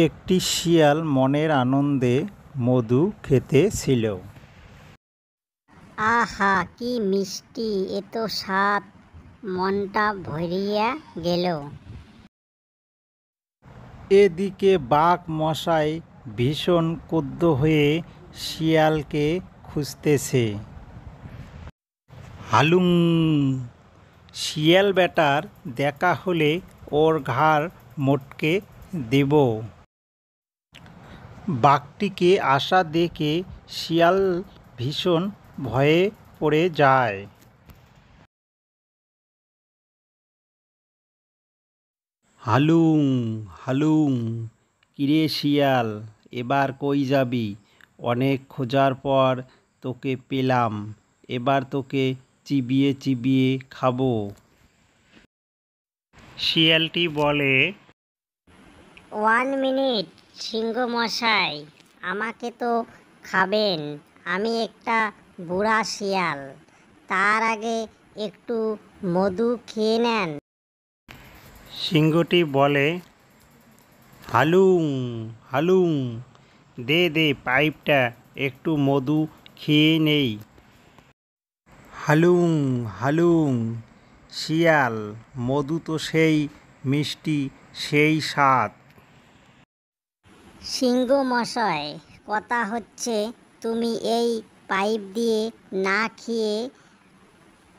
একটি শিয়াল মনের আনন্দে মধু খেতেছিল। আহা, কি মিষ্টি! এত স্বাদ, মনটা ভরিয়া গেল। এদিকে বাঘ মশাই ভীষণ ক্রুদ্ধ হয়ে শিয়ালকে খুঁজতেছে। হালুম, শিয়াল বেটার দেখা হলে ওর ঘাড় মটকে দেব। বাঘটিকে আসা দেখে শিয়াল ভীষণ ভয়ে পড়ে যায়। হালুম হালুম, কিরে শিয়াল, এবার কই যাবি? অনেক খোঁজার পর তোকে পেলাম, এবার তোকে চিবিয়ে চিবিয়ে খাবো। শিয়ালটি বলে, 1 মিনিট সিংহ মশাই, আমাকে তো খাবেন। আমি একটা বুড়া শিয়াল, তার আগে একটু মধু খেয়ে নেন। সিংহটি বলে, হালুম হালুম, দে দে পাইপটা, একটু মধু খেয়ে নেই। হালুম হালুম, শিয়াল, মধু তো সেই মিষ্টি, সেই স্বাদ। সিংহ মশাই, কথা হচ্ছে তুমি এই পাইপ দিয়ে না খেয়ে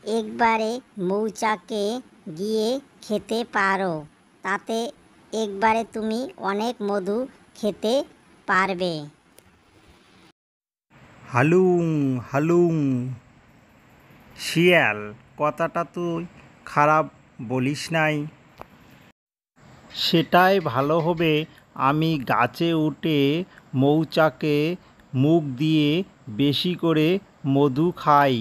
একবারে মৌচাকে গিয়ে খেতে পারো, তাতে একবারে তুমি অনেক মধু খেতে পারবে। হালুম হালুম, শিয়াল, কথাটা তুই খারাপ বলিস নাই। সেটাই ভালো হবে, আমি গাছে উঠে মৌচাকে মুখ দিয়ে বেশি করে মধু খাই।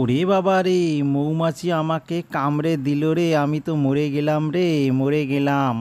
ওরে বাবা রে, মৌমাছি আমাকে কামড়ে দিল রে, আমি তো মরে গেলাম রে, মরে গেলাম।